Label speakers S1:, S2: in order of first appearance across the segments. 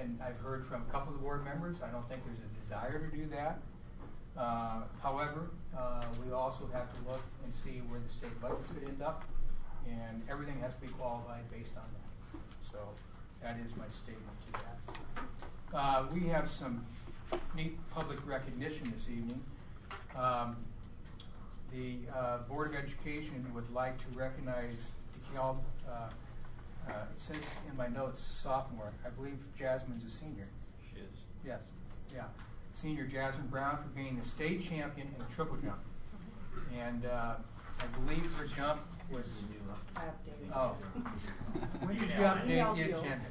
S1: and I've heard from a couple of the board members, I don't think there's a desire to do that. However, we also have to look and see where the state budgets could end up, and everything has to be qualified based on that. So that is my statement to that. We have some neat public recognition this evening. The Board of Education would like to recognize DeKalb, it says in my notes, sophomore. I believe Jasmine's a senior.
S2: She is.
S1: Yes, yeah. Senior Jasmine Brown for being the state champion in the triple jump. And I believe her jump was...
S3: I updated.
S1: Oh. When did you update the agenda?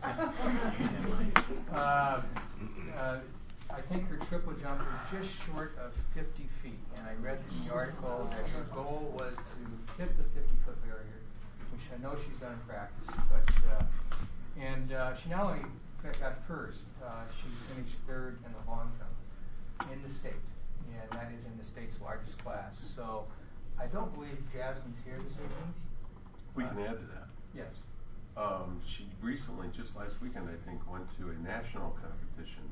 S1: I think her triple jump was just short of 50 feet. And I read in the article that her goal was to hit the 50-foot barrier, which I know she's done in practice. But she not only got first, she finished third in the long jump in the state. And that is in the state's largest class. So I don't believe Jasmine's here this evening.
S4: We can add to that.
S1: Yes.
S4: She recently, just last weekend, I think, went to a national competition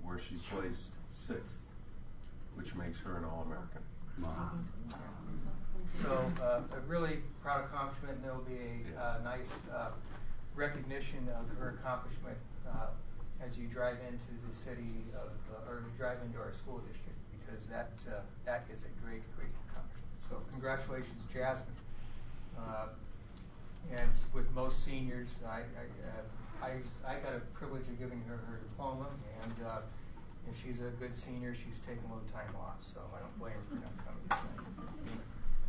S4: where she placed 6th, which makes her an All-American.
S2: Wow.
S1: So a really proud accomplishment, and there will be a nice recognition of her accomplishment as you drive into the city of, or drive into our school district, because that is a great, great accomplishment. So congratulations, Jasmine. And with most seniors, I got a privilege of giving her her diploma, and if she's a good senior, she's taking a little time off, so I don't blame her for not coming tonight.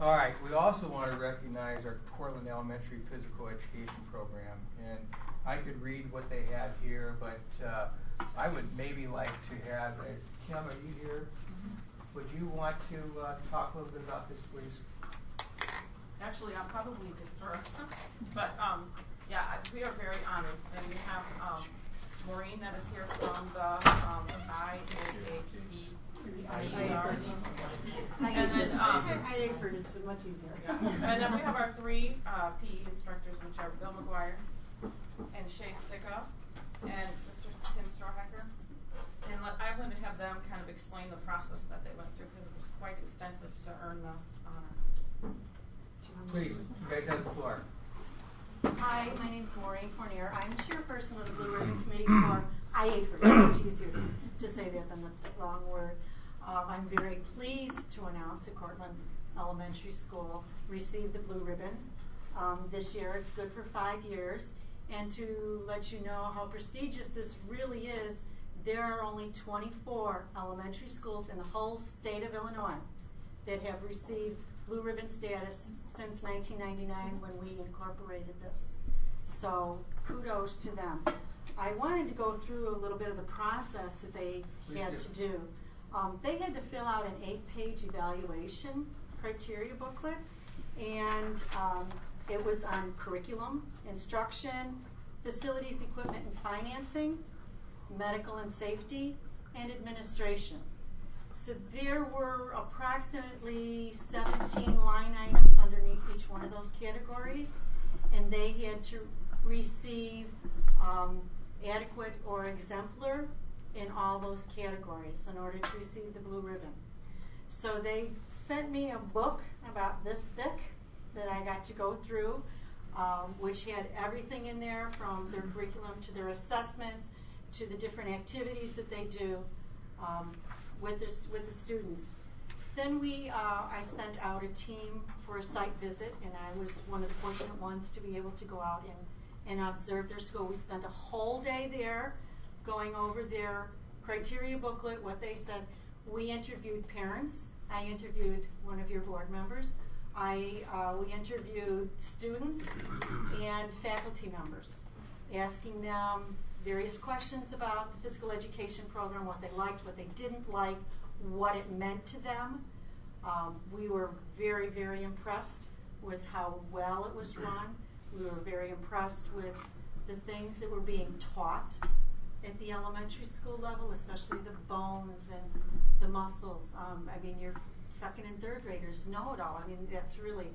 S1: All right, we also want to recognize our Cortland Elementary Physical Education Program, and I could read what they have here, but I would maybe like to have, Kim, are you here? Would you want to talk a little bit about this, please?
S5: Actually, I'll probably defer, but yeah, we are very honored, and we have Maureen that is here from the and then
S3: IAFERD, it's much easier.
S5: Yeah. And then we have our 3 PE instructors, which are Bill McGuire and Shay Stickoff and Mr. Tim Storhacker. And I'm going to have them kind of explain the process that they went through, because it was quite extensive to earn the honor.
S1: Please, you guys have the floor.
S3: Hi, my name is Maureen Fournier. I'm chairperson of the Blue Ribbon Committee for IAFERD. It's much easier to say that than the long word. I'm very pleased to announce that Cortland Elementary School received the Blue Ribbon this year. It's good for 5 years. And to let you know how prestigious this really is, there are only 24 elementary schools in the whole state of Illinois that have received Blue Ribbon status since 1999 when we incorporated this. So kudos to them. I wanted to go through a little bit of the process that they had to do. They had to fill out an 8-page evaluation criteria booklet, and it was on curriculum, instruction, facilities, equipment, and financing, medical and safety, and administration. So there were approximately 17 line items underneath each one of those categories, and they had to receive adequate or exemplar in all those categories in order to receive the Blue Ribbon. So they sent me a book about this thick that I got to go through, which had everything in there from their curriculum to their assessments to the different activities that they do with the students. Then I sent out a team for a site visit, and I was one of the fortunate ones to be able to go out and observe their school. We spent a whole day there going over their criteria booklet, what they said. We interviewed parents. I interviewed one of your board members. We interviewed students and faculty members, asking them various questions about the physical education program, what they liked, what they didn't like, what it meant to them. We were very, very impressed with how well it was run. We were very impressed with the things that were being taught at the elementary school level, especially the bones and the muscles. I mean, your 2nd and 3rd graders know it all. I mean, that's really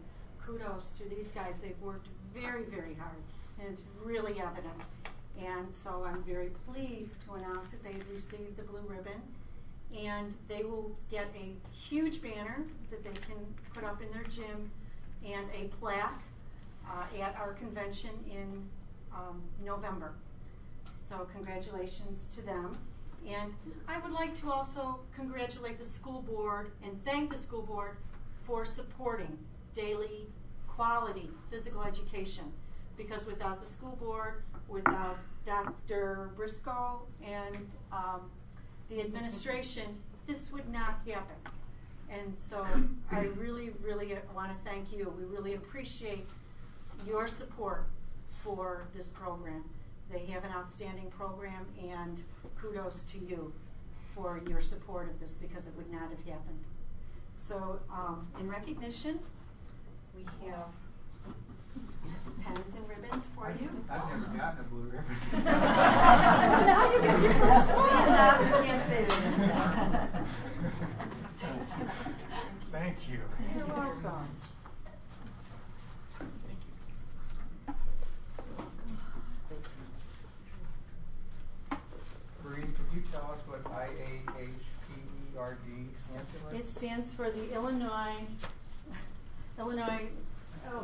S3: kudos to these guys. They've worked very, very hard, and it's really evident. And so I'm very pleased to announce that they've received the blue ribbon, and they will get a huge banner that they can put up in their gym and a plaque at our convention in November. So congratulations to them. And I would like to also congratulate the school board and thank the school board for supporting daily quality physical education, because without the school board, without Dr. Briscoe and the administration, this would not happen. And so I really, really want to thank you. We really appreciate your support for this program. They have an outstanding program, and kudos to you for your support of this, because it would not have happened. So in recognition, we have pens and ribbons for you.
S1: I've never gotten a blue ribbon.
S3: Now you get your first one. You can't say that.
S1: Thank you.
S3: You're welcome.
S1: Thank you. Maureen, could you tell us what IAHPERD stands for?
S3: It stands for the Illinois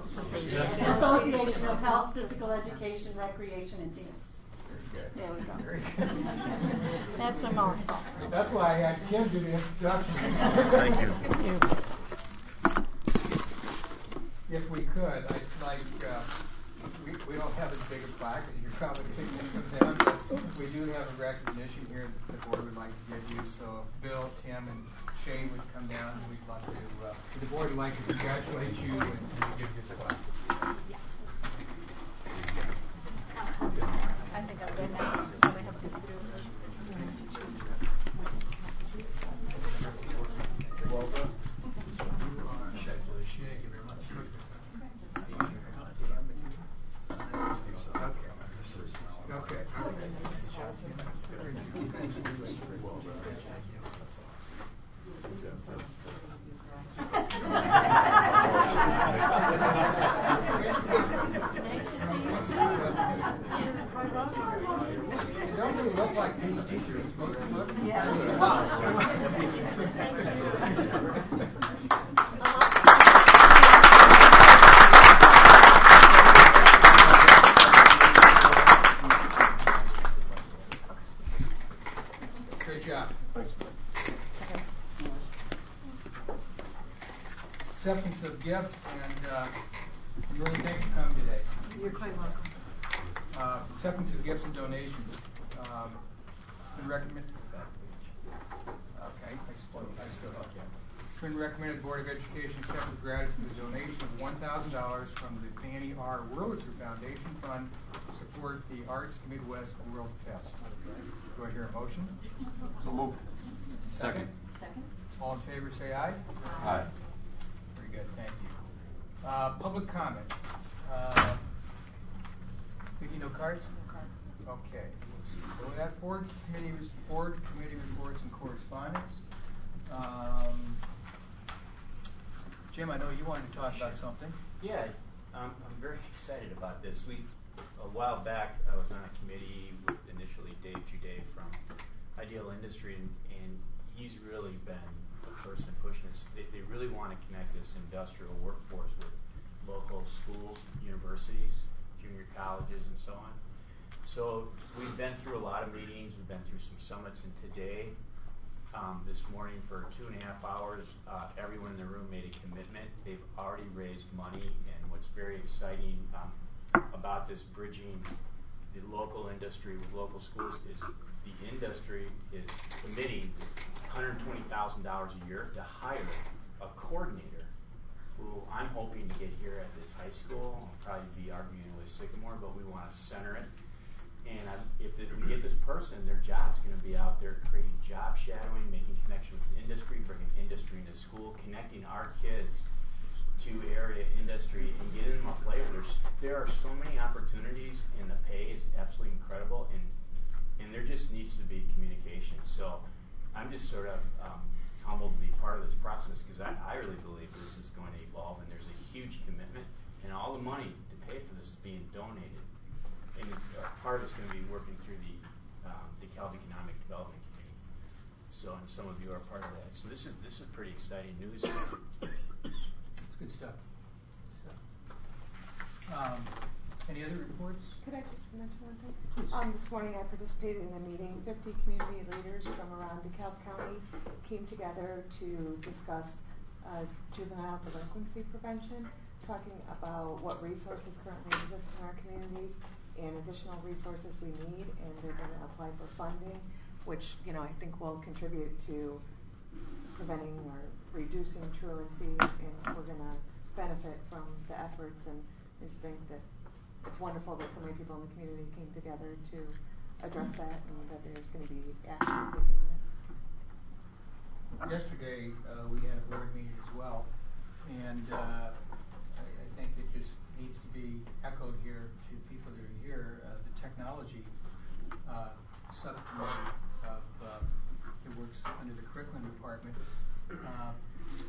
S3: Association of Health, Physical Education, Recreation, and Dance.
S1: Very good.
S3: There we go.
S1: Very good.
S3: That's a mouthful.
S1: That's why I had Kim do the introduction.
S4: Thank you.
S1: If we could, I'd like, we don't have as big a plaque as you're probably thinking of them, but we do have a recognition here that the board would like to give you. So if Bill, Tim, and Shane would come down, we'd love to, the board would like to congratulate you and give you this plaque.
S3: I think I've read that. So they have to do
S1: Welcome. Thank you very much. Okay. You don't really look like any teacher is supposed to look. Great job.
S4: Thanks.
S1: Acceptance of gifts, and really thanks for coming today.
S3: You're quite welcome.
S1: Acceptance of gifts and donations. It's been recommended. Okay, I still have it. It's been recommended the Board of Education accept with gratitude the donation of $1,000 from the Fannie R. Wurlitzer Foundation Fund to support the Arts Midwest World Fest. Do I hear a motion?
S4: So moved.
S1: Second.
S3: Second?
S1: All in favor, say aye.
S4: Aye.
S1: Very good, thank you. Public comment. Vicky, no cards?
S3: No cards.
S1: Okay, let's see. Go with that. Board committee reports and correspondence. Jim, I know you wanted to talk about something.
S2: Yeah, I'm very excited about this. A while back, I was on a committee with initially Dave Juday from Ideal Industry, and he's really been the person pushing this. They really want to connect this industrial workforce with local schools, universities, junior colleges, and so on. So we've been through a lot of meetings. We've been through some summits, and today, this morning for 2.5 hours, everyone in the room made a commitment. They've already raised money, and what's very exciting about this bridging the local industry with local schools is the industry is committing $120,000 a year to hire a coordinator who I'm hoping to get here at this high school. I'll probably be arguing with Sycamore, but we want to center it. And if we get this person, their job's going to be out there creating job shadowing, making connection with industry, bringing industry into school, connecting our kids to area industry and getting them a flavor. There are so many opportunities, and the pay is absolutely incredible, and there just needs to be communication. So I'm just sort of humbled to be part of this process, because I really believe this is going to evolve, and there's a huge commitment, and all the money to pay for this is being donated. And it's part is going to be working through the DeKalb Economic Development Committee. So, and some of you are part of that. So this is pretty exciting news.
S1: It's good stuff. Any other reports?
S6: Could I just mention one thing?
S1: Please.
S6: This morning I participated in a meeting. 50 community leaders from around DeKalb County came together to discuss juvenile delinquency prevention, talking about what resources currently exist in our communities and additional resources we need, and they're going to apply for funding, which I think will contribute to preventing or reducing truancy, and we're going to benefit from the efforts. And I just think that it's wonderful that so many people in the community came together to address that, and that there's going to be action taken on it.
S1: Yesterday, we had a board meeting as well, and I think it just needs to be echoed here to people that are here. The technology subcommittee that works under the curriculum department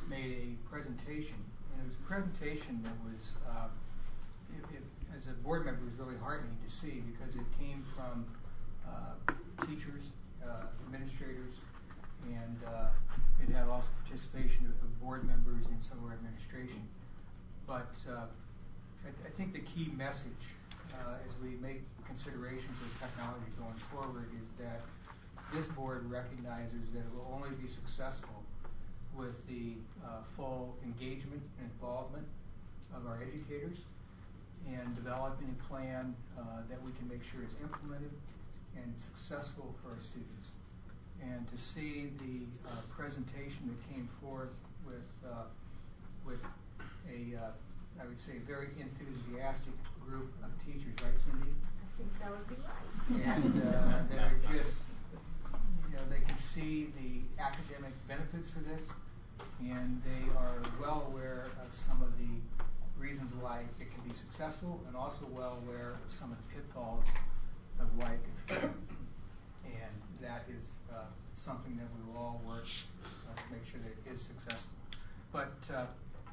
S1: made a presentation, and it was a presentation that was, as a board member, it was really heartening to see, because it came from teachers, administrators, and it had also participation of board members and some of our administration. But I think the key message as we make considerations of technology going forward is that this board recognizes that it will only be successful with the full engagement and involvement of our educators, and developing a plan that we can make sure is implemented and successful for our students. And to see the presentation that came forth with a, I would say, very enthusiastic group of teachers, right, Cindy?
S3: I think that would be right.
S1: And that are just, they can see the academic benefits for this, and they are well aware of some of the reasons why it can be successful, and also well aware of some of the pitfalls of why it can fail. And that is something that we will all work to make sure that it is successful. But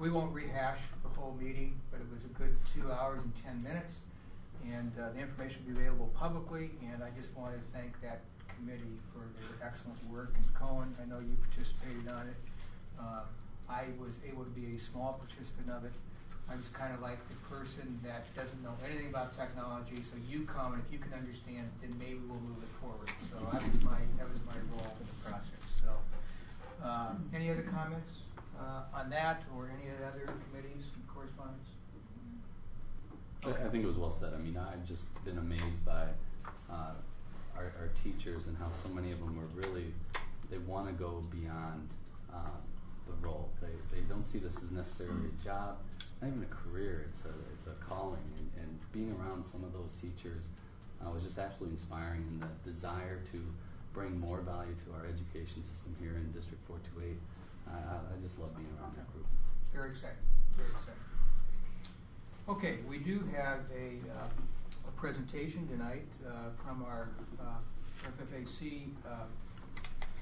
S1: we won't rehash the whole meeting, but it was a good 2 hours and 10 minutes, and the information will be available publicly, and I just wanted to thank that committee for their excellent work. And Cohen, I know you participated on it. I was able to be a small participant of it. I was kind of like the person that doesn't know anything about technology, so you come, and if you can understand it, then maybe we'll move it forward. So that was my role in the process. So any other comments on that, or any other committees and correspondence?
S7: I think it was well said. I mean, I've just been amazed by our teachers and how so many of them are really, they want to go beyond the role. They don't see this as necessarily a job, not even a career. It's a calling, and being around some of those teachers was just absolutely inspiring, and the desire to bring more value to our education system here in District 428. I just love being around that group.
S1: Very exciting. Very exciting. Okay, we do have a presentation tonight from our FFAC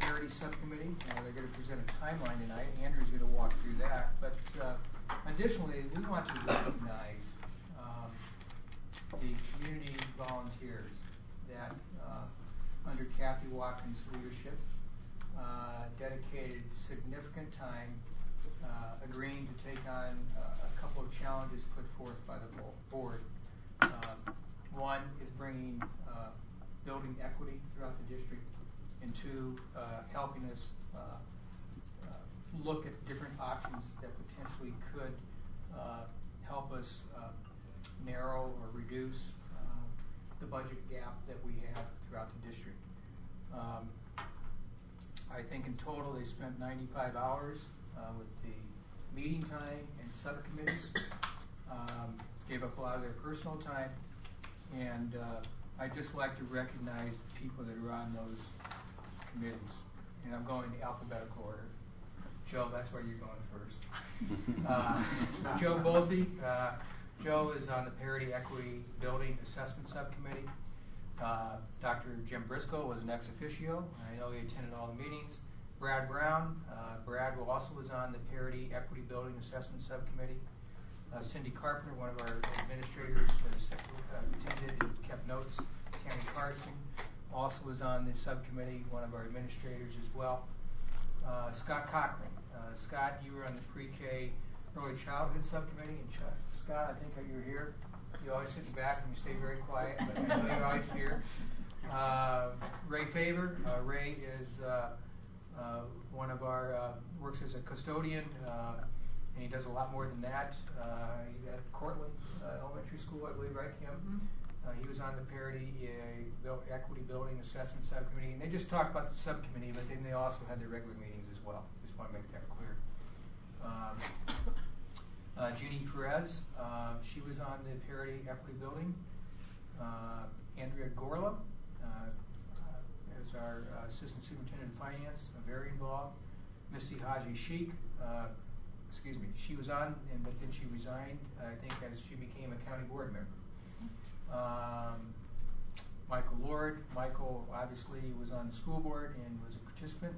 S1: Parity Subcommittee. They're going to present a timeline tonight. Andrew's going to walk through that. But additionally, we want to recognize the community volunteers that, under Kathy Watkins' leadership, dedicated significant time agreeing to take on a couple of challenges put forth by the board. One is bringing building equity throughout the district, and two, helping us look at different options that potentially could help us narrow or reduce the budget gap that we have throughout the district. I think in total they spent 95 hours with the meeting time and subcommittees, gave up a lot of their personal time, and I'd just like to recognize the people that are on those committees. And I'm going in alphabetical order. Joe, that's where you're going first. Joe Bolte. Joe is on the Parity Equity Building Assessment Subcommittee. Dr. Jim Briscoe was an ex officio. I know he attended all the meetings. Brad Brown. Brad also was on the Parity Equity Building Assessment Subcommittee. Cindy Carpenter, one of our administrators, attended and kept notes. Kenny Carson also was on this subcommittee, one of our administrators as well. Scott Cochran. Scott, you were on the pre-K early childhood subcommittee, and Scott, I think you were here. You always sit in the back and you stay very quiet, but I know you're always here. Ray Favor. Ray is one of our, works as a custodian, and he does a lot more than that. He's at Cortland Elementary School, I believe, right, Kim? Mm-hmm. He was on the Parity Equity Building Assessment Subcommittee, and they just talked about the subcommittee, but then they also had their regular meetings as well. Just want to make that clear. Jeannie Perez, she was on the Parity Equity Building. Andrea Gorla is our Assistant Superintendent of Finance, very involved. Misty Haji Sheik, she was on, but then she resigned, I think, as she became a county board member. Michael Lord. Michael obviously was on the school board and was a participant.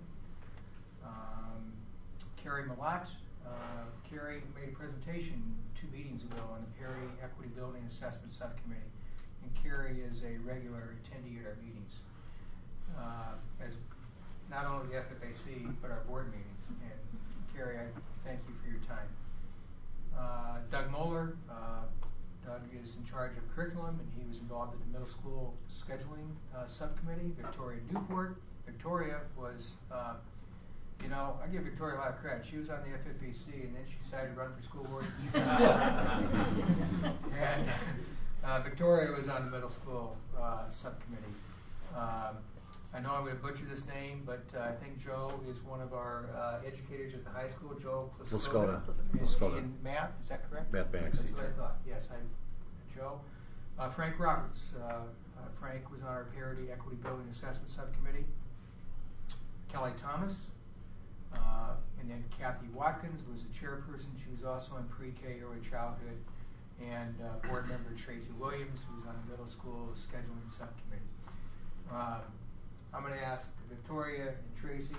S1: Carrie Malott. Carrie made a presentation 2 meetings ago on the Perry Equity Building Assessment Subcommittee. And Carrie is a regular attendee at our meetings. As not only the FFAC, but our board meetings. And Carrie, I thank you for your time. Doug Moeller. Doug is in charge of curriculum, and he was involved in the middle school scheduling subcommittee. Victoria Newport. Victoria was, I give Victoria a lot of credit. She was on the FFAC, and then she decided to run for school board. And Victoria was on the middle school subcommittee. I know I'm going to butcher this name, but I think Joe is one of our educators at the high school. Joe Plascota. Is he in math? Is that correct?
S8: Mathematics.
S1: That's what I thought. Yes, Joe. Frank Roberts. Frank was on our Parity Equity Building Assessment Subcommittee. Kelly Thomas. And then Kathy Watkins was the chairperson. She was also on pre-K early childhood. And board member Tracy Williams, who was on the middle school scheduling subcommittee. I'm going to ask Victoria and Tracy,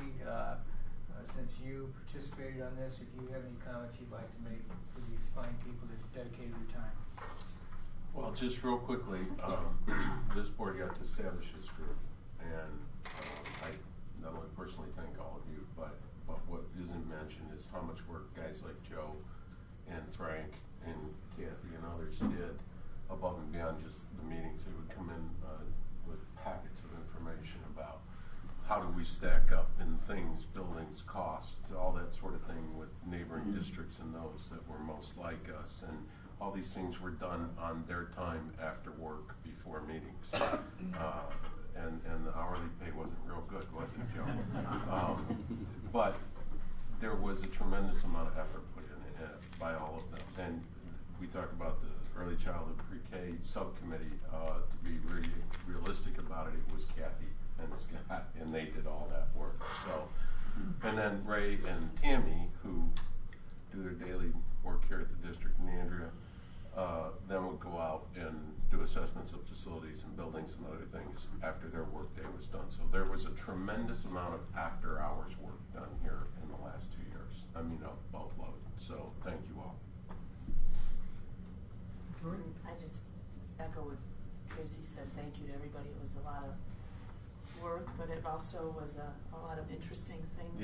S1: since you participated on this, if you have any comments you'd like to make for these fine people that dedicated their time.
S4: Well, just real quickly, this board got to establish this group, and I not only personally thank all of you, but what isn't mentioned is how much work guys like Joe and Frank and Kathy and others did above and beyond just the meetings. They would come in with packets of information about how do we stack up in things, buildings, cost, all that sort of thing with neighboring districts and those that were most like us. And all these things were done on their time after work before meetings. And the hourly pay wasn't real good, was it, Joe? But there was a tremendous amount of effort put in by all of them. And we talk about the early childhood pre-K subcommittee. To be really realistic about it, it was Kathy and Scott, and they did all that work. So, and then Ray and Tammy, who do their daily work here at the district, and Andrea, then would go out and do assessments of facilities and buildings and other things after their work day was done. So there was a tremendous amount of after-hours work done here in the last 2 years. I mean, a boatload. So thank you all.
S9: I just echo what Tracy said. Thank you to everybody. It was a lot of work, but it also was a lot of interesting things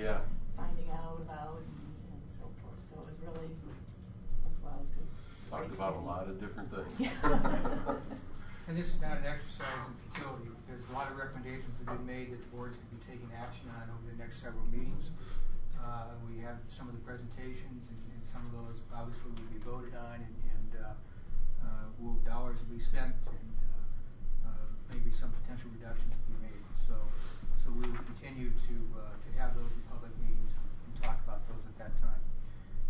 S9: finding out about and so forth. So it was really worthwhile. It was good.
S4: Talked about a lot of different things.
S1: And this is not an exercise in futility. There's a lot of recommendations that have been made that the boards can be taking action on over the next several meetings. We have some of the presentations, and some of those obviously will be voted on, and dollars will be spent, and maybe some potential reductions will be made. So we will continue to have those in public meetings and talk about those at that time.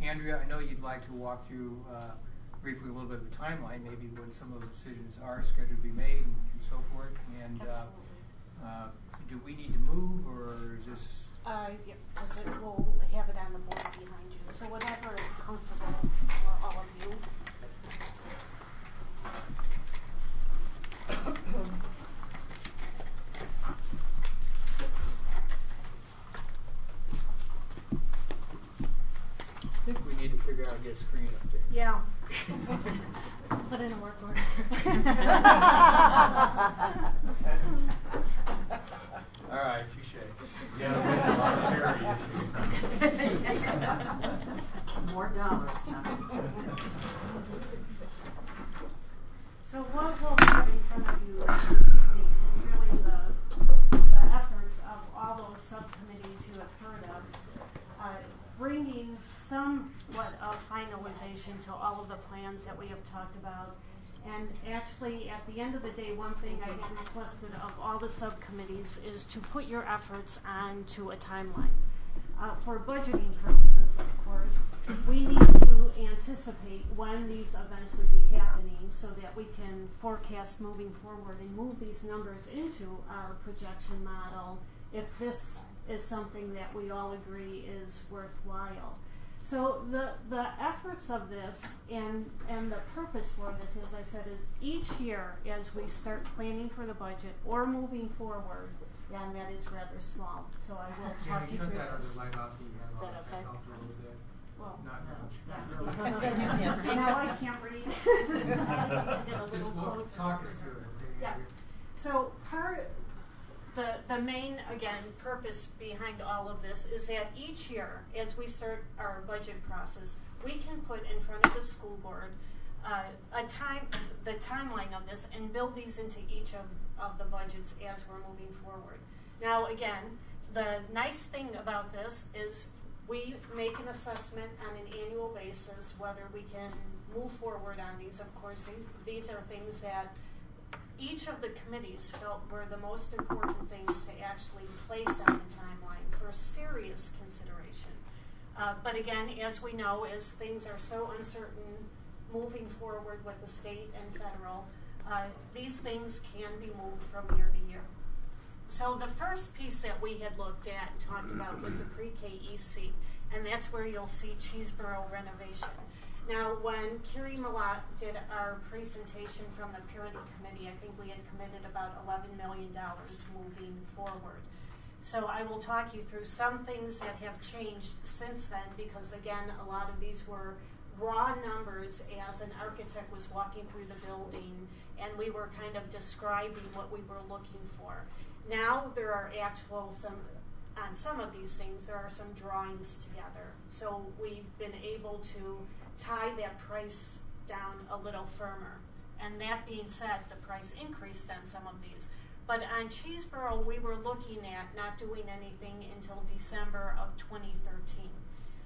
S1: Andrea, I know you'd like to walk through briefly a little bit of a timeline, maybe when some of the decisions are scheduled to be made and so forth. And do we need to move, or is this?
S3: Yeah, because we'll have it on the board behind you. So whatever is comfortable for all of you.
S1: I think we need to figure out how to get a screen up there.
S3: Yeah. Put in a work order.
S8: at the end of the day, one thing I had requested of all the subcommittees is to put your efforts onto a timeline. For budgeting purposes, of course, we need to anticipate when these events would be happening so that we can forecast moving forward and move these numbers into our projection model if this is something that we all agree is worthwhile. So the efforts of this and the purpose for this, as I said, is each year as we start planning for the budget or moving forward, and that is rather small. So I will talk
S1: Jamie,
S8: you
S1: shut
S8: through
S1: that other
S8: this.
S1: light off so you have
S9: Is
S1: all
S9: that
S1: that
S9: okay?
S1: helped a little bit.
S8: Well,
S1: Not much.
S9: You can't see.
S8: now I can't read. So I need to get a
S1: Just
S8: little
S1: we'll
S8: closer.
S1: talk us through it. Okay?
S8: Yeah. So the main, again, purpose behind all of this is that each year, as we start our budget process, we can put in front of the school board the timeline of this and build these into each of the budgets as we're moving forward. Now, again, the nice thing about this is we make an assessment on an annual basis whether we can move forward on these. Of course, these are things that each of the committees felt were the most important things to actually place on the timeline for serious consideration. But again, as we know, as things are so uncertain moving forward with the state and federal, these things can be moved from year to year. So the first piece that we had looked at and talked about was the pre-K EC, and that's where you'll see Cheeseboro renovation. Now, when Curie Malat did our presentation from the Parenting Committee, I think we had committed about $11 million moving forward. So I will talk you through some things that have changed since then, because again, a lot of these were raw numbers as an architect was walking through the building and we were kind of describing what we were looking for. Now there are on some of these things, there are some drawings together. So we've been able to tie that price down a little firmer. And that being said, the price increased on some of these. But on Cheeseboro, we were looking at not doing anything until December of 2013.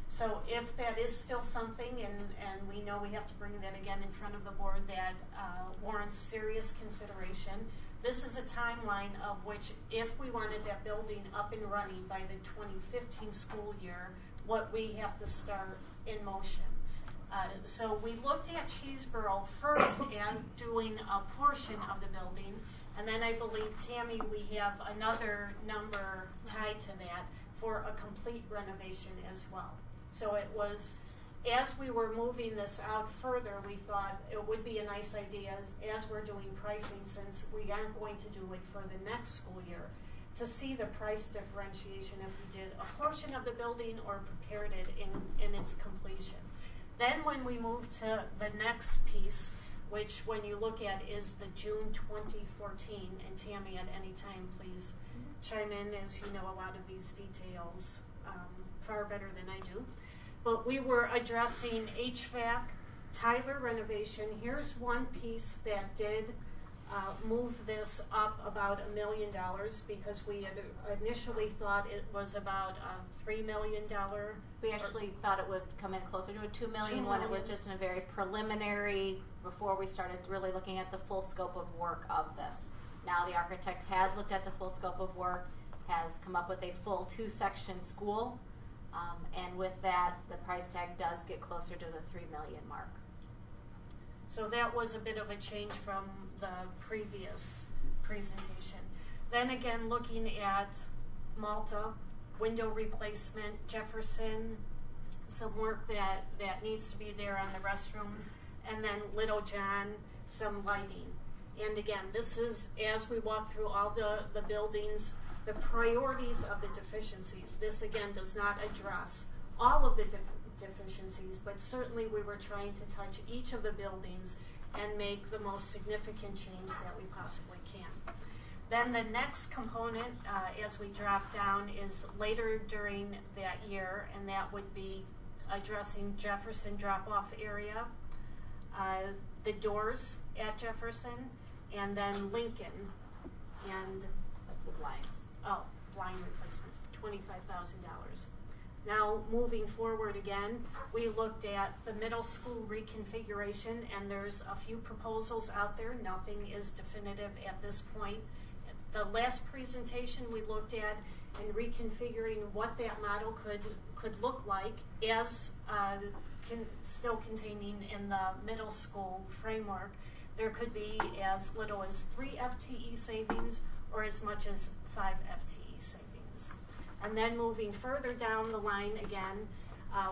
S8: So if that is still something, and we know we have to bring that again in front of the board that warrants serious consideration, this is a timeline of which, if we wanted that building up and running by the 2015 school year, what we have to start in motion. So we looked at Cheeseboro first and doing a portion of the building, and then I believe, Tammy, we have another number tied to that for a complete renovation as well. So it was, as we were moving this out further, we thought it would be a nice idea as we're doing pricing, since we aren't going to do it for the next school year, to see the price differentiation if we did a portion of the building or prepared it in its completion. Then when we moved to the next piece, which when you look at is the June 2014, and Tammy, at any time, please chime in, as you know a lot of these details far better than I do. But we were addressing HVAC, Tyler renovation. Here's one piece that did move this up about $1 million, because we had initially thought it was about a $3 million.
S10: We actually thought it would come in closer to a $2 million when it was just in a very preliminary, before we started really looking at the full scope of work of this. Now the architect has looked at the full scope of work, has come up with a full 2-section school, and with that, the price tag does get closer to the $3 million mark.
S8: So that was a bit of a change from the previous presentation. Then again, looking at Malta, window replacement, Jefferson, some work that needs to be there on the restrooms, and then Little John, some lighting. And again, this is, as we walk through all the buildings, the priorities of the deficiencies. This again does not address all of the deficiencies, but certainly we were trying to touch each of the buildings and make the most significant change that we possibly can. Then the next component, as we drop down, is later during that year, and that would be addressing Jefferson drop-off area, the doors at Jefferson, and then Lincoln, and
S10: That's the blinds.
S8: blind replacement, $25,000. Now, moving forward again, we looked at the middle school reconfiguration, and there's a few proposals out there. Nothing is definitive at this point. The last presentation we looked at in reconfiguring what that model could look like as still containing in the middle school framework. There could be as little as 3 FTE savings or as much as 5 FTE savings. And then moving further down the line again,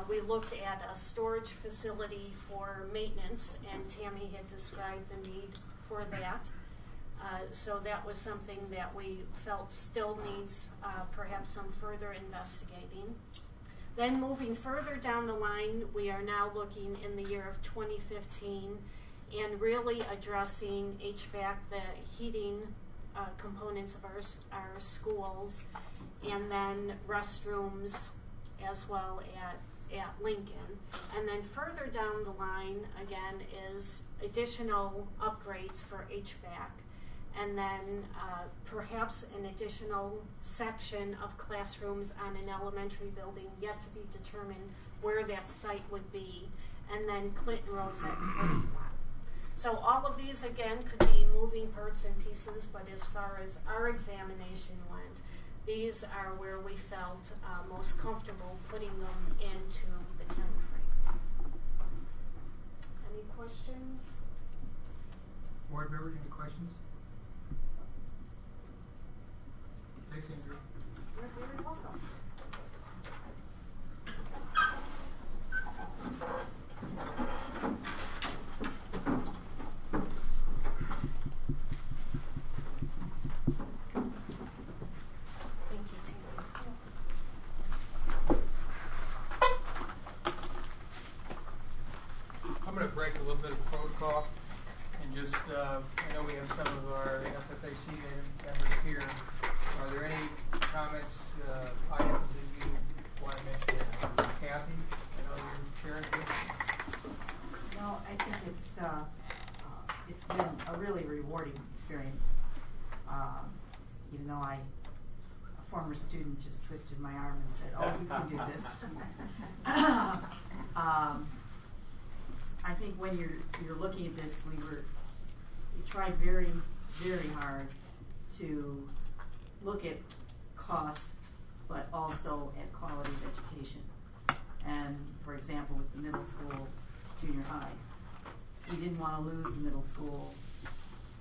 S8: we looked at a storage facility for maintenance, and Tammy had described the need for that. So that was something that we felt still needs perhaps some further investigating. Then moving further down the line, we are now looking in the year of 2015 and really addressing HVAC, the heating components of our schools, and then restrooms as well at Lincoln. And then further down the line, again, is additional upgrades for HVAC. And then perhaps an additional section of classrooms on an elementary building, yet to be determined where that site would be, and then Clinton Rosette parking lot. So all of these, again, could be moving parts and pieces, but as far as our examination went, these are where we felt most comfortable putting them into the time frame. Any questions?
S1: Board members, any questions? Thanks, Andrew.
S8: You're very welcome. Thank you, Tina.
S1: I'm going to break a little bit of protocol and just, I know we have some of our FFAC members here. Are there any comments, items that you want to mention? Kathy, I know you're sharing this.
S11: No, I think it's been a really rewarding experience. Even though a former student just twisted my arm and said, "Oh, you can do this." I think when you're looking at this, we tried very, very hard to look at cost, but also at quality of education. And for example, with the middle school, junior high, we didn't want to lose the middle school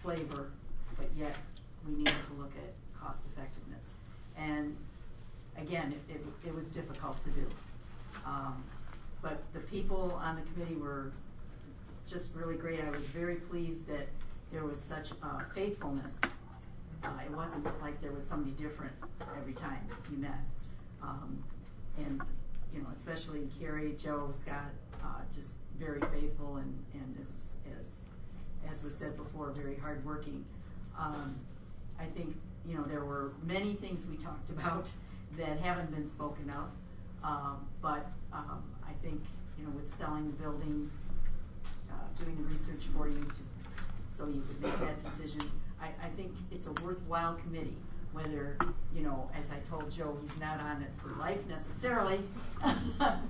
S11: flavor, but yet we needed to look at cost effectiveness. And again, it was difficult to do. But the people on the committee were just really great. I was very pleased that there was such faithfulness. It wasn't like there was somebody different every time you met. And especially Carrie, Joe, Scott, just very faithful and as was said before, very hardworking. I think there were many things we talked about that haven't been spoken of, but I think with selling the buildings, doing the research for you so you could make that decision, I think it's a worthwhile committee. Whether, as I told Joe, he's not on it for life necessarily,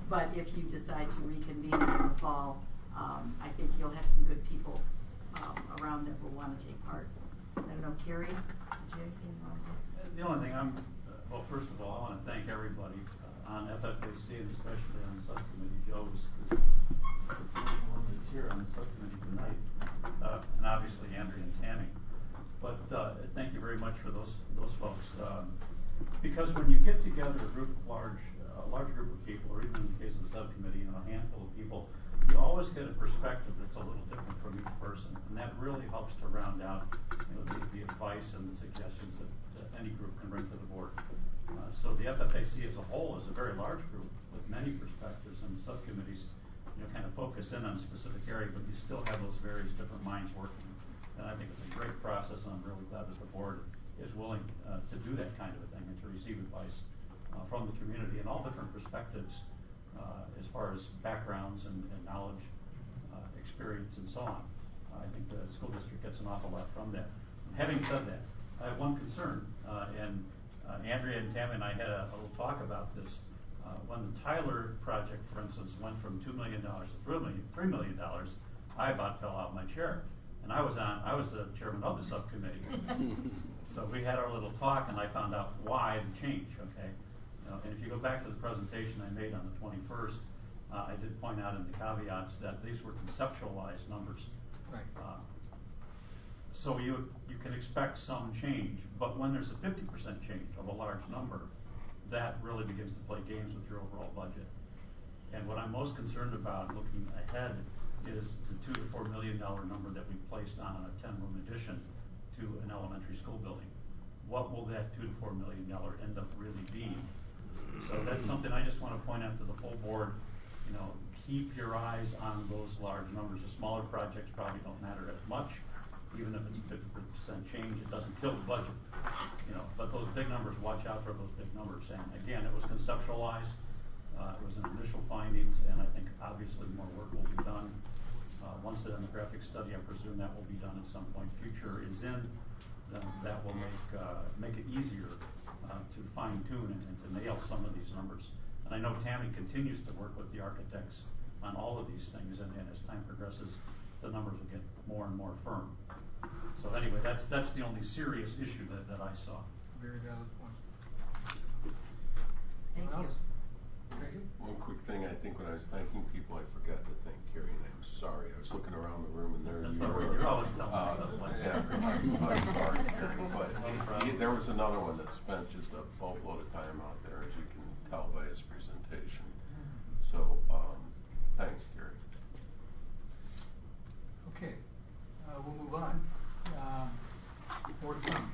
S11: but if you decide to reconvene in the fall, I think you'll have some good people around that will want to take part. I don't know, Carrie, did you have anything you want to do?
S12: The only thing well, first of all, I want to thank everybody on FFAC and especially on the subcommittee. Joe is the one that's here on the subcommittee tonight, and obviously Andrea and Tammy. But thank you very much for those folks. Because when you get together a large group of people, or even in the case of the subcommittee, a handful of people, you always get a perspective that's a little different from each person, and that really helps to round out the advice and the suggestions that any group can bring to the board. So the FFAC as a whole is a very large group with many perspectives, and the subcommittees kind of focus in on a specific area, but you still have those various different minds working. And I think it's a great process, and I'm really glad that the board is willing to do that kind of a thing and to receive advice from the community and all different perspectives as far as backgrounds and knowledge, experience, and so on. I think the school district gets an awful lot from that. Having said that, I have one concern, and Andrea and Tammy and I had a little talk about this. When the Tyler project, for instance, went from $2 million to $3 million, I about fell out of my chair. And I was the chairman of the subcommittee. So we had our little talk, and I found out why the change, okay? And if you go back to the presentation I made on the 21st, I did point out in the caveats that these were conceptualized numbers.
S1: Right.
S12: So you can expect some change, but when there's a 50% change of a large number, that really begins to play games with your overall budget. And what I'm most concerned about looking ahead is the $2 to $4 million number that we placed on a 10-room addition to an elementary school building. What will that $2 to $4 million end up really being? So that's something I just want to point out to the full board. Keep your eyes on those large numbers. The smaller projects probably don't matter as much. Even if it's a 50% change, it doesn't kill the budget. But those big numbers, watch out for those big numbers. And again, it was conceptualized. It was an initial findings, and I think obviously more work will be done. Once the demographic study, I presume that will be done at some point future, is in, then that will make it easier to fine tune and to nail some of these numbers. And I know Tammy continues to work with the architects on all of these things, and as time progresses, the numbers will get more and more firm. So anyway, that's the only serious issue that I saw.
S1: Very valid point.
S11: Thank
S1: Anyone
S11: you.
S1: else? Tracy?
S4: One quick thing, I think when I was thanking people, I forgot to thank Carrie, and I'm sorry. I was looking around the room, and there
S12: That's
S4: you
S12: all right.
S4: were.
S12: You're always telling me stuff like
S4: Yeah,
S12: that.
S4: I'm sorry, Carrie, but there was another one that spent just a boatload of time out there, as you can tell by his presentation. So, thanks, Carrie.
S1: Okay, we'll move on. More to come.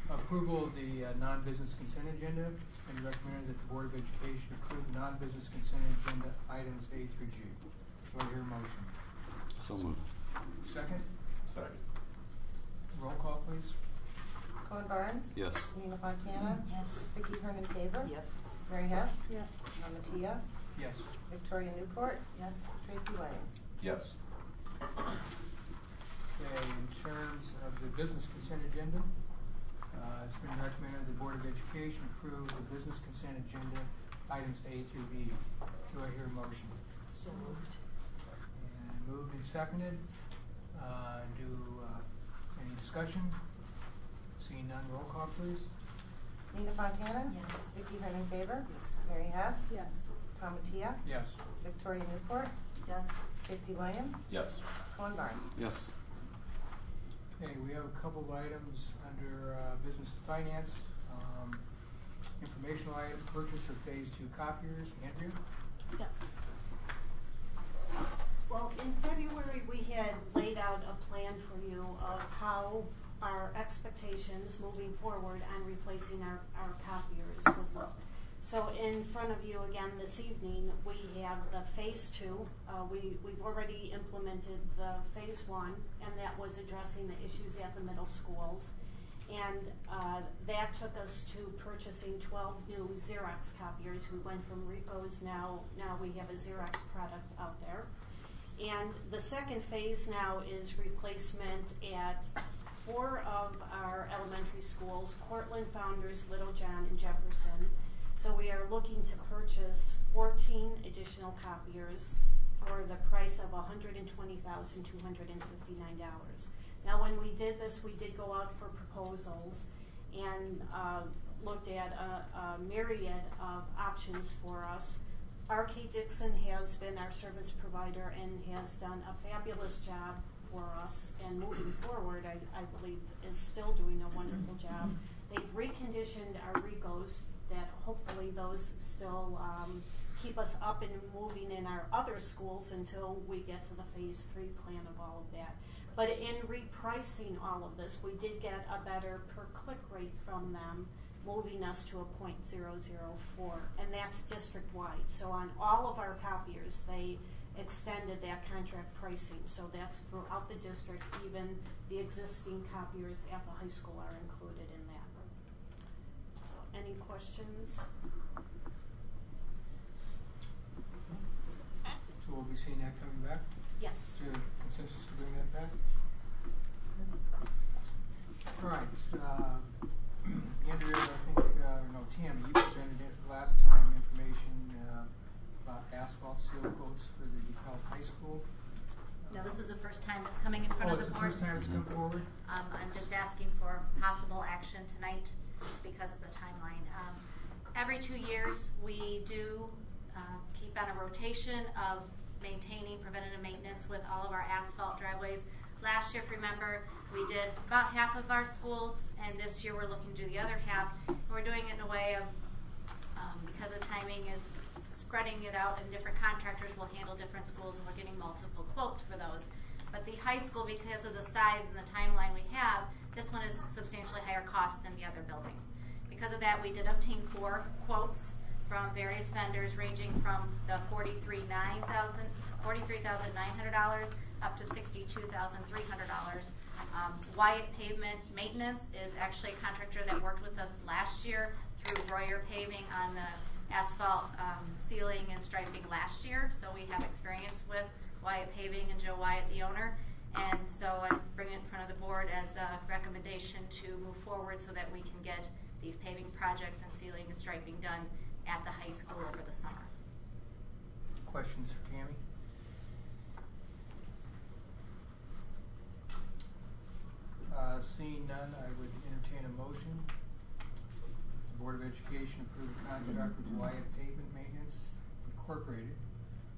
S1: Approval of the non-business consent agenda. It's been recommended that the Board of Education approve the non-business consent agenda items A through G. Do I hear a motion?
S7: So moved.
S1: Second?
S4: Second.
S1: Roll call, please.
S6: Cohen Barnes?
S7: Yes.
S6: Nina Fontana?
S9: Yes.
S6: Vicki Herman Faber?
S9: Yes.
S6: Mary Hess?
S3: Yes.
S6: Matia?
S1: Yes.
S6: Victoria Newport?
S9: Yes.
S6: Tracy Williams?
S4: Yes.
S1: Okay, in terms of the business consent agenda, it's been recommended the Board of Education approve the business consent agenda items A through E. Do I hear a motion?
S9: So moved.
S1: And moved and seconded. Any discussion? Seeing none, roll call, please.
S6: Nina Fontana?
S9: Yes.
S6: Vicki Herman Faber?
S9: Yes.
S6: Mary Hess?
S3: Yes.
S6: Matia?
S1: Yes.
S6: Victoria Newport?
S9: Yes.
S6: Tracy Williams?
S4: Yes.
S6: Cohen Barnes?
S7: Yes.
S1: Okay, we have a couple of items under business and finance. Informational item, purchase of phase 2 copiers. Andrea?
S8: Yes. Well, in February, we had laid out a plan for you of how our expectations moving forward on replacing our copiers would look. So in front of you again this evening, we have the phase 2. We've already implemented the phase 1, and that was addressing the issues at the middle schools. And that took us to purchasing 12 new Xerox copiers. We went from Ricoh's, now we have a Xerox product out there. And the second phase now is replacement at 4 of our elementary schools, Cortland, Founders, Littlejohn, and Jefferson. So we are looking to purchase 14 additional copiers for the price of $120,259. Now, when we did this, we did go out for proposals and looked at a myriad of options for us. R.K. Dixon has been our service provider and has done a fabulous job for us, and moving forward, I believe is still doing a wonderful job. They've reconditioned our Ricos that hopefully those still keep us up and moving in our other schools until we get to the phase 3 plan of all of that. But in repricing all of this, we did get a better per click rate from them, moving us to a 0.004, and that's district-wide. So on all of our copiers, they extended that contract pricing. So that's throughout the district. Even the existing copiers at the high school are included in that. So any questions?
S1: So we'll be seeing that coming back?
S8: Yes.
S1: Is there consensus to bring that back? All right. Andrea, I think, no, Tammy, you presented it last time asphalt seal quotes for the DeKalb High School.
S10: No, this is the first time it's coming in front of the board.
S1: Oh, it's the first time it's come forward?
S10: I'm just asking for possible action tonight because of the timeline. Every 2 years, we do keep on a rotation of maintaining preventative maintenance with all of our asphalt driveways. Last year, if you remember, we did about half of our schools, and this year we're looking to do the other half. And we're doing it in a way of, because the timing is spreading it out, and different contractors will handle different schools, and we're getting multiple quotes for those. But the high school, because of the size and the timeline we have, this one is substantially higher cost than the other buildings. Because of that, we did obtain 4 quotes from various vendors ranging from the $43,900 up to $62,300. Wyatt Pavement Maintenance is actually a contractor that worked with us last year through Royer Paving on the asphalt sealing and striping last year. So we have experience with Wyatt Paving and Joe Wyatt, the owner. And so I'm bringing it in front of the board as a recommendation to move forward so that we can get these paving projects and sealing and striping done at the high school over the summer.
S1: Questions for Tammy? Seeing none, I would entertain a motion. The Board of Education approve the contract with Wyatt Pavement Maintenance Incorporated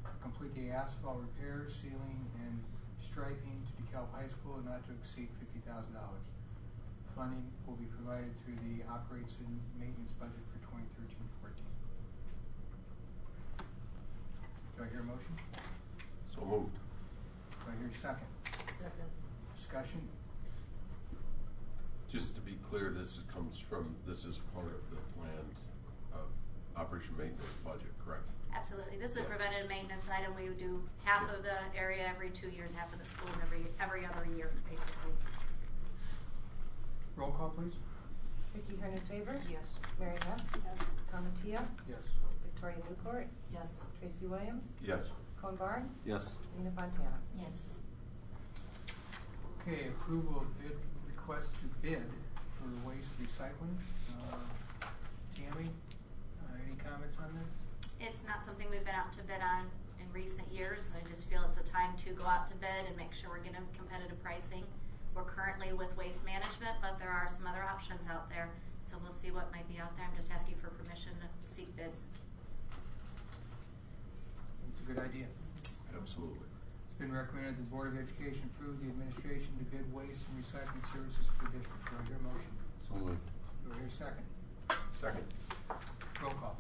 S1: to complete the asphalt repairs, sealing, and striping to DeKalb High School not to exceed $50,000. Funding will be provided through the operates and maintenance budget for 2013-14. Do I hear a motion?
S4: So moved.
S1: Do I hear a second?
S9: Second.
S1: Discussion?
S4: Just to be clear, this is part of the planned operation maintenance budget, correct?
S10: Absolutely. This is a preventative maintenance item. We would do half of the area every 2 years, half of the schools every other year, basically.
S1: Roll call, please.
S6: Vicki Hernan Favor?
S9: Yes.
S6: Mary Hess?
S8: Yes.
S6: Tom Mattia?
S1: Yes.
S6: Victoria Newport?
S9: Yes.
S6: Tracy Williams?
S4: Yes.
S6: Cone Barnes?
S7: Yes.
S6: Nina Fontana?
S9: Yes.
S1: Okay, approval of bid request to bid for waste recycling. Tammy, any comments on this?
S10: It's not something we've been out to bid on in recent years. I just feel it's a time to go out to bid and make sure we're getting competitive pricing. We're currently with Waste Management, but there are some other options out there, so we'll see what might be out there. I'm just asking for permission to seek bids.
S1: It's a good idea.
S4: Absolutely.
S1: It's been recommended the Board of Education approve the administration to bid waste and recycling services for the district. Do I hear a motion?
S7: So moved.
S1: Do I hear a second?
S4: Second.
S1: Roll call.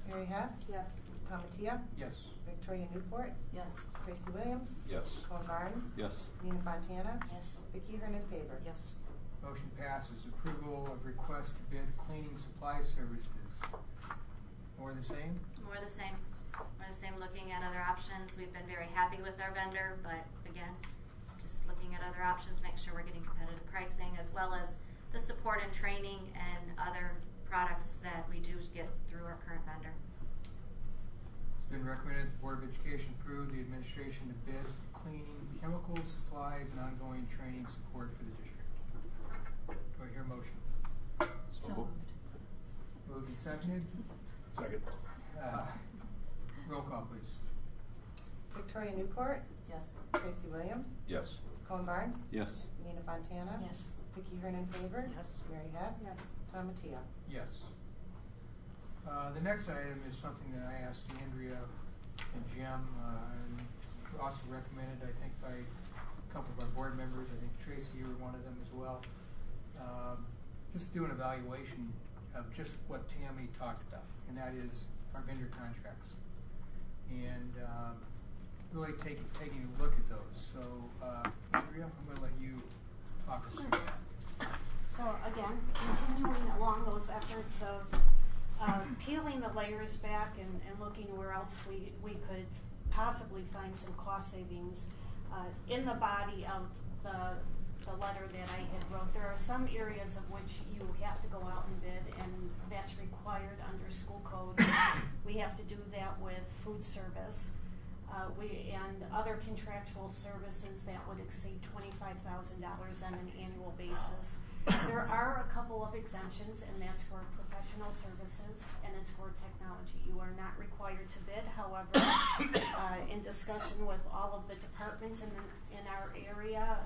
S6: Mary Hess?
S9: Yes.
S6: Tom Mattia?
S1: Yes.
S6: Victoria Newport?
S9: Yes.
S6: Tracy Williams?
S4: Yes.
S6: Cone Barnes?
S7: Yes.
S6: Nina Fontana?
S9: Yes.
S6: Vicki Hernan Favor?
S9: Yes.
S1: Motion passes. Approval of request to bid cleaning supply services. More the same?
S10: More the same. More the same, looking at other options. We've been very happy with our vendor, but again, just looking at other options, make sure we're getting competitive pricing, as well as the support and training and other products that we do get through our current vendor.
S1: It's been recommended the Board of Education approve the administration to bid cleaning chemicals, supplies, and ongoing training support for the district. Do I hear a motion?
S4: So moved.
S1: Moved and seconded.
S4: Second.
S1: Roll call, please.
S6: Victoria Newport?
S9: Yes.
S6: Tracy Williams?
S4: Yes.
S6: Cone Barnes?
S7: Yes.
S6: Nina Fontana?
S9: Yes.
S6: Vicki Hernan Favor?
S9: Yes.
S6: Mary Hess?
S8: Yes.
S6: Tom Mattia?
S1: Yes. The next item is something that I asked Andrea and Jim, and also recommended, I think, by a couple of our board members. I think Tracy, you were one of them as well. Just do an evaluation of just what Tammy talked about, and that is our vendor contracts. And really taking a look at those. So, Andrea, I'm going to let you talk us through that.
S8: So again, continuing along those efforts of peeling the layers back and looking where else we could possibly find some cost savings. In the body of the letter that I had wrote, there are some areas of which you have to go out and bid, and that's required under school code. We have to do that with food service. And other contractual services that would exceed $25,000 on an annual basis. There are a couple of exemptions, and that's for professional services and it's for technology. You are not required to bid. However, in discussion with all of the departments in our area,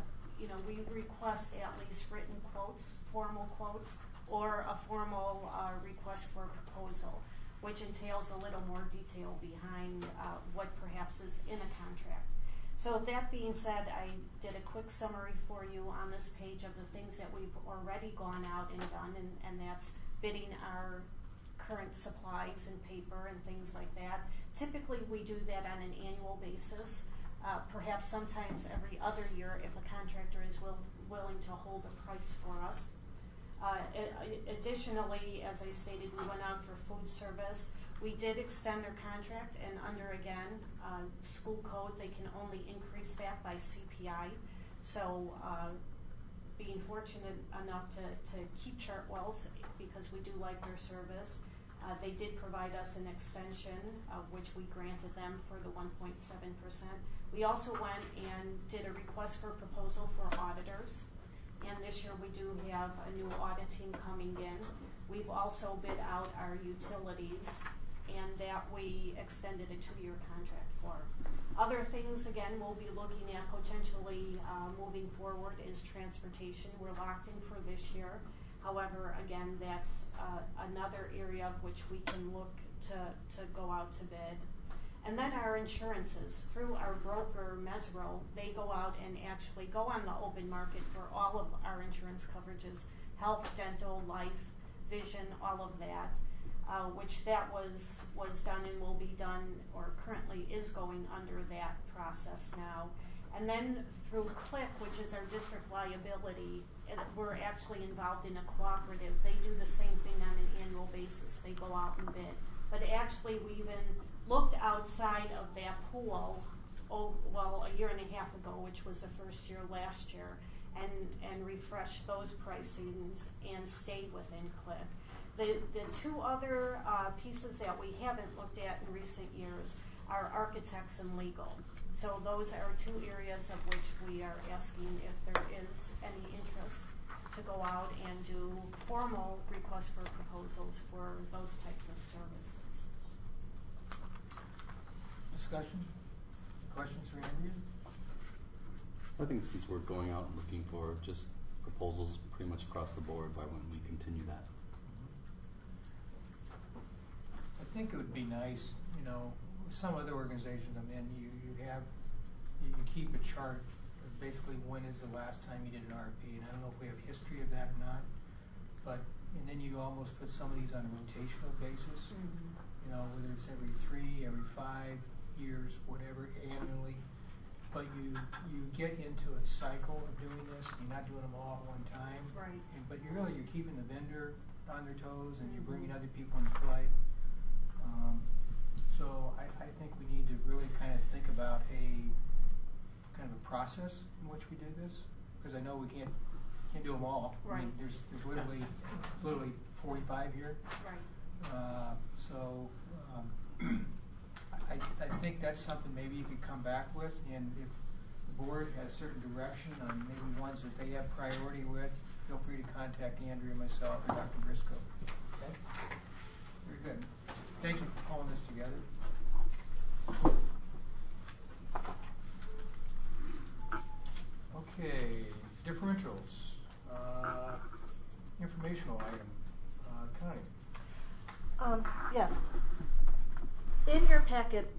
S8: we request at least written quotes, formal quotes, or a formal request for proposal, which entails a little more detail behind what perhaps is in a contract. So that being said, I did a quick summary for you on this page of the things that we've already gone out and done, and that's bidding our current supplies and paper and things like that. Typically, we do that on an annual basis, perhaps sometimes every other year if a contractor is willing to hold a price for us. Additionally, as I stated, we went out for food service. We did extend their contract, and under, again, school code, they can only increase that by CPI. So being fortunate enough to keep Chartwell's, because we do like their service, they did provide us an extension, of which we granted them for the 1.7%. We also went and did a request for proposal for auditors. And this year we do have a new audit team coming in. We've also bid out our utilities, and that we extended a 2-year contract for. Other things, again, we'll be looking at potentially moving forward is transportation. We're locked in for this year. However, again, that's another area of which we can look to go out to bid. And then our insurances, through our broker, Mesro, they go out and actually go on the open market for all of our insurance coverages, health, dental, life, vision, all of that, which that was done and will be done, or currently is going under that process now. And then through CLIC, which is our district liability, and we're actually involved in a cooperative. They do the same thing on an annual basis. They go out and bid. But actually, we even looked outside of that pool, a year and a half ago, which was the first year last year, and refreshed those pricings and stayed within CLIC. The two other pieces that we haven't looked at in recent years are architects and legal. So those are two areas of which we are asking if there is any interest to go out and do formal requests for proposals for those types of services.
S1: Discussion? Questions for Andrea?
S7: I think since we're going out and looking for just proposals pretty much across the board, why wouldn't we continue that?
S1: I think it would be nice, some other organizations I'm in, you keep a chart of basically when is the last time you did an RFP, and I don't know if we have history of that or not, and then you almost put some of these on a rotational basis, whether it's every 3, every 5 years, whatever, annually, but you get into a cycle of doing this, and you're not doing them all at one time,
S8: right?
S1: But you're keeping the vendor on their toes, and you're bringing other people into play. So I think we need to really kind of think about a kind of a process in which we do this, because I know we can't do them all.
S8: Right.
S1: I mean, there's literally 45 here.
S8: Right.
S1: I think that's something maybe you could come back with, and if the board has certain direction on maybe ones that they have priority with, feel free to contact Andrea, myself, or Dr. Briscoe. Okay? Very good. Thank you for pulling this together. Okay, differentials. Informational item. Connie.
S13: Yes. In your packet,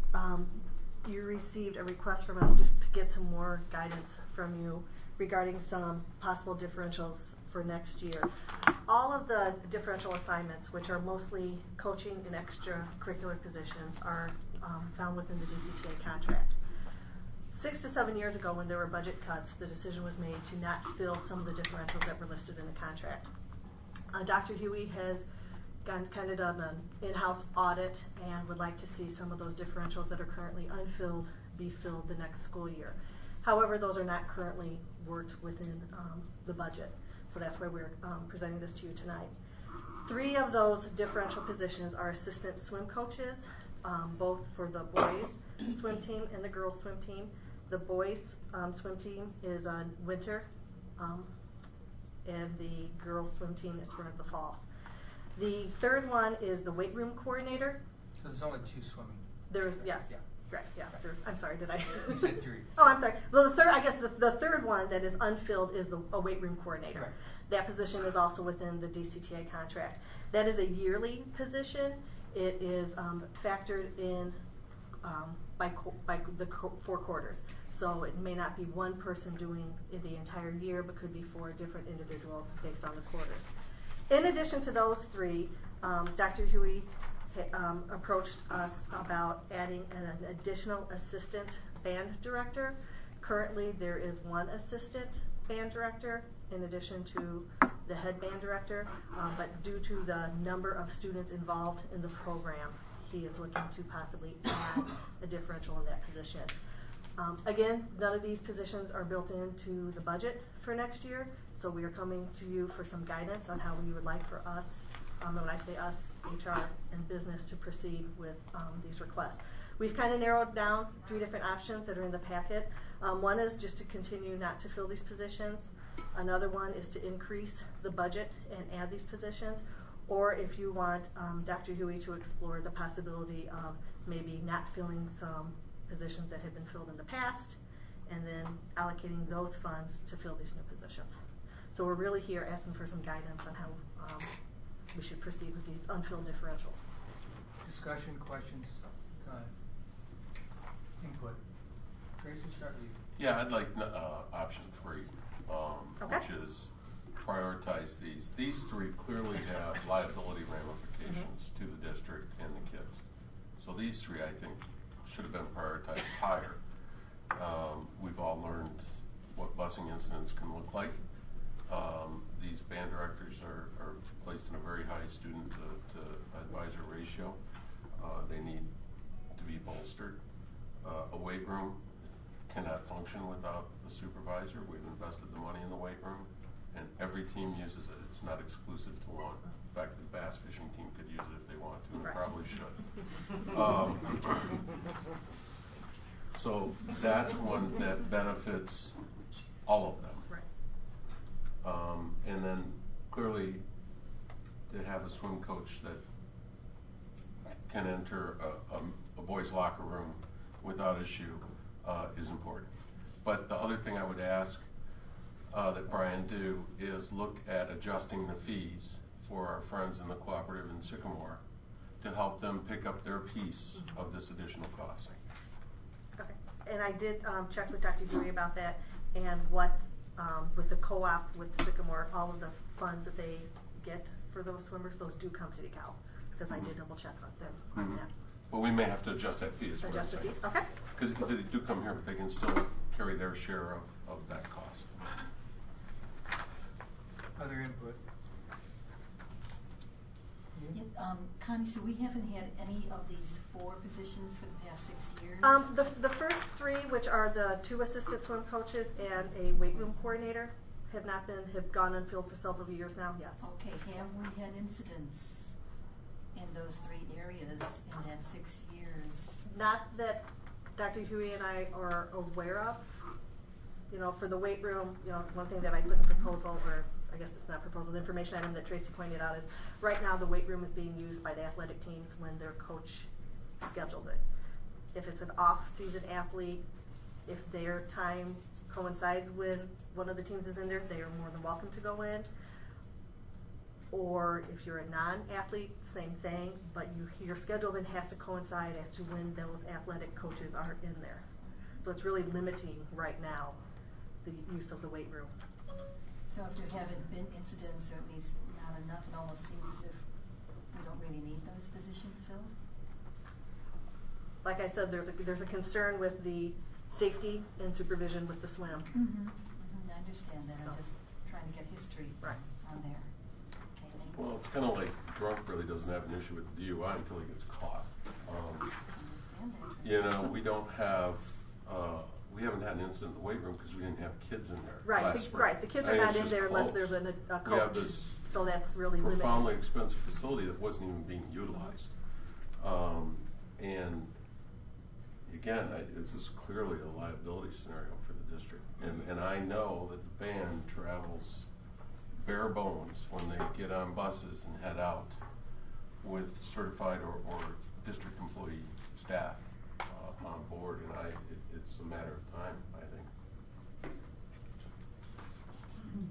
S13: you received a request from us just to get some more guidance from you regarding some possible differentials for next year. All of the differential assignments, which are mostly coaching and extracurricular positions, are found within the DCTA contract. 6 to 7 years ago, when there were budget cuts, the decision was made to not fill some of the differentials that were listed in the contract. Dr. Huey has kind of done an in-house audit and would like to see some of those differentials that are currently unfilled be filled the next school year. However, those are not currently worked within the budget. So that's why we're presenting this to you tonight. 3 of those differential positions are assistant swim coaches, both for the boys swim team and the girls swim team. The boys swim team is on winter and the girls swim team is for the fall. The third one is the weight room coordinator.
S1: So there's only 2 swimming.
S13: There's, yes,
S1: Yeah.
S13: right, yeah, there's, I'm sorry, did I?
S1: You said 3.
S13: Oh, I'm sorry. Well, the third, I guess the third one that is unfilled is a weight room coordinator.
S1: Right.
S13: That position is also within the DCTA contract. That is a yearly position. It is factored in by the 4 quarters. So it may not be one person doing it the entire year, but could be 4 different individuals based on the quarters. In addition to those 3, Dr. Huey approached us about adding an additional assistant band director. Currently, there is 1 assistant band director in addition to the head band director, but due to the number of students involved in the program, he is looking to possibly add a differential in that position. Again, none of these positions are built into the budget for next year, so we are coming to you for some guidance on how we would like for us, and when I say us, HR and business, to proceed with these requests. We've kind of narrowed down 3 different options that are in the packet. One is just to continue not to fill these positions. Another one is to increase the budget and add these positions. Or if you want Dr. Huey to explore the possibility of maybe not filling some positions that have been filled in the past and then allocating those funds to fill these new positions. So we're really here asking for some guidance on how we should proceed with these unfilled differentials.
S1: Discussion, questions, input. Tracy, start with you.
S4: Yeah, I'd like option 3,
S13: Okay.
S4: which is prioritize these. These 3 clearly have liability ramifications to the district and the kids. So these 3, I think, should have been prioritized higher. We've all learned what busing incidents can look like. These band directors are placed in a very high student to advisor ratio. They need to be bolstered. A weight room cannot function without the supervisor. We've invested the money in the weight room, and every team uses it. It's not exclusive to one. In fact, the bass fishing team could use it if they want to, and probably should. So that's one that benefits all of them. And then clearly to have a swim coach that can enter a boys' locker room without issue is important. But the other thing I would ask that Brian do is look at adjusting the fees for our friends in the cooperative in Sycamore to help them pick up their piece of this additional cost.
S13: Okay. And I did check with Dr. Dewey about that, and what with the co-op with Sycamore, all of the funds that they get for those swimmers, those do come to DeKalb, because I did double check with them on that.
S4: But we may have to adjust that fee as well.
S13: Adjust the fee, okay.
S4: Because they do come here, but they can still carry their share of that cost.
S1: Other input?
S11: Connie, so we haven't had any of these 4 positions for the past 6 years?
S13: The first 3, which are the 2 assistant swim coaches and a weight room coordinator, have gone unfilled for several years now, yes.
S11: Okay, have we had incidents in those 3 areas in that 6 years?
S13: Not that Dr. Huey and I are aware of. You know, for the weight room, you know, one thing that I put in the proposal, or I guess it's not proposal, the information item that Tracy pointed out is right now the weight room is being used by the athletic teams when their coach schedules it. If it's an off-season athlete, if their time coincides when one of the teams is in there, they are more than welcome to go in. Or if you're a non-athlete, same thing, but your schedule then has to coincide as to when those athletic coaches are in there. So it's really limiting right now the use of the weight room.
S11: So if there haven't been incidents, or at least not enough, it almost seems as if we don't really need those positions filled?
S13: Like I said, there's a concern with the safety and supervision with the swim.
S11: I understand that. I'm just trying to get history on there. Okay, thanks.
S4: Well, it's kind of like drunk really doesn't have an issue with DUI until he gets caught. You know, we don't have, we haven't had an incident in the weight room because we didn't have kids in there.
S13: Right. The kids are not in there unless there's a coach.
S4: We have this
S13: so that's really
S4: profoundly
S13: limited.
S4: expensive facility that wasn't even being utilized. And again, this is clearly a liability scenario for the district. And I know that the band travels bare bones when they get on buses and head out with certified or district employee staff on board, and it's a matter of time, I think.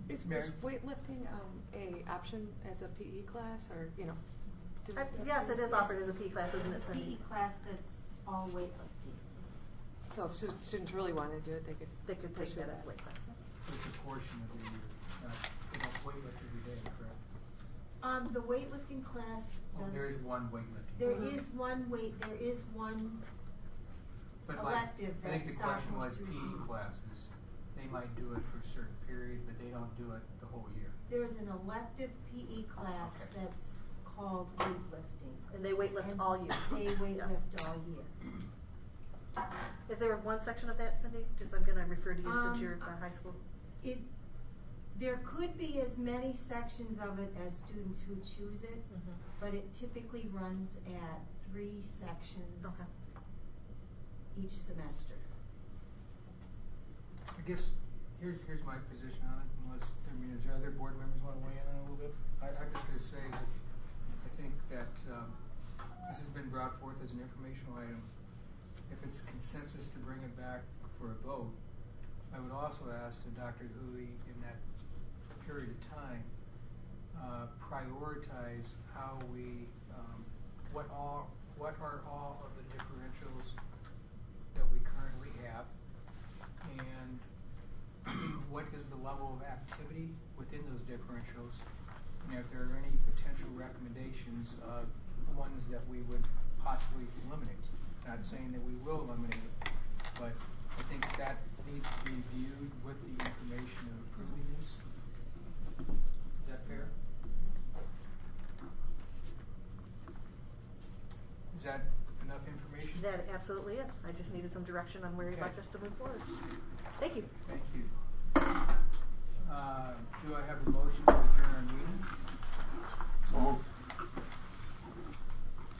S6: Is weightlifting a option as a PE class, or
S13: Yes, it is offered as a PE class, isn't it, Cindy?
S14: PE class that's all weightlifting.
S6: So if students really want to do it, they could
S13: take
S6: pursue
S13: that as a weight class.
S1: It's a portion of the year. They don't weightlift every day, correct?
S14: The weightlifting class
S1: Well,
S14: does.
S1: there is one weightlifting.
S14: There is one
S1: But
S14: elective
S1: I think
S14: that's
S1: the question was
S14: supposed to
S1: PE
S14: receive.
S1: classes. They might do it for a certain period, but they don't do it the whole year.
S14: There's an elective PE class
S1: Okay.
S14: that's called weightlifting.
S13: And they weightlift
S14: And
S13: all year.
S14: They weightlift all year.
S13: Is there one section of that, Cindy? Because I'm going to refer to you since you're at the high school.
S14: There could be as many sections of it as students who choose it, but it typically runs at 3 sections
S13: Okay.
S14: each semester.
S1: I guess here's my position on it, unless, is there other board members want to weigh in on it a little bit? I'm just going to say that I think that this has been brought forth as an informational item. If it's consensus to bring it back for a vote, I would also ask that Dr. Hui, in that period of time, prioritize how we, what are all of the differentials that we currently have, and what is the level of activity within those differentials, and if there are any potential recommendations of ones that we would possibly eliminate. Not saying that we will eliminate it, but I think that needs to be viewed with the information of approving these. Is that fair? Is that enough information?
S13: That absolutely is. I just needed some direction on where you'd like us to move forward. Thank you.
S1: Thank you. Do I have a motion to adjourn our meeting?
S4: So moved.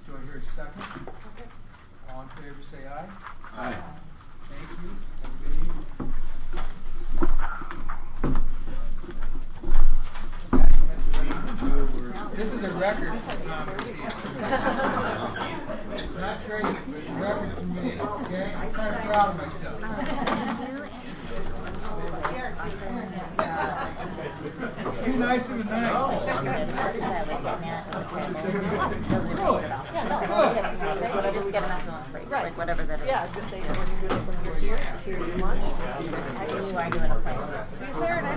S1: Do I hear a second? Okay. All in favor say aye.
S4: Aye.
S1: Thank you. Have a good evening. This is a record for Tom. Not crazy, but it's a record for me, okay? I'm kind of proud of myself. It's too nice of a night. Really?
S15: Whatever we get enough on, like whatever that is.
S13: Yeah, just say we're going to do it from here. Here's your lunch.
S15: I think you are doing a plan.
S13: See you Saturday.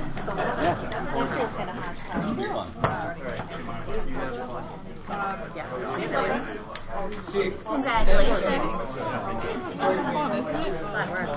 S15: Last year was kind of hot.
S1: See you.
S15: Congratulations. Fun work.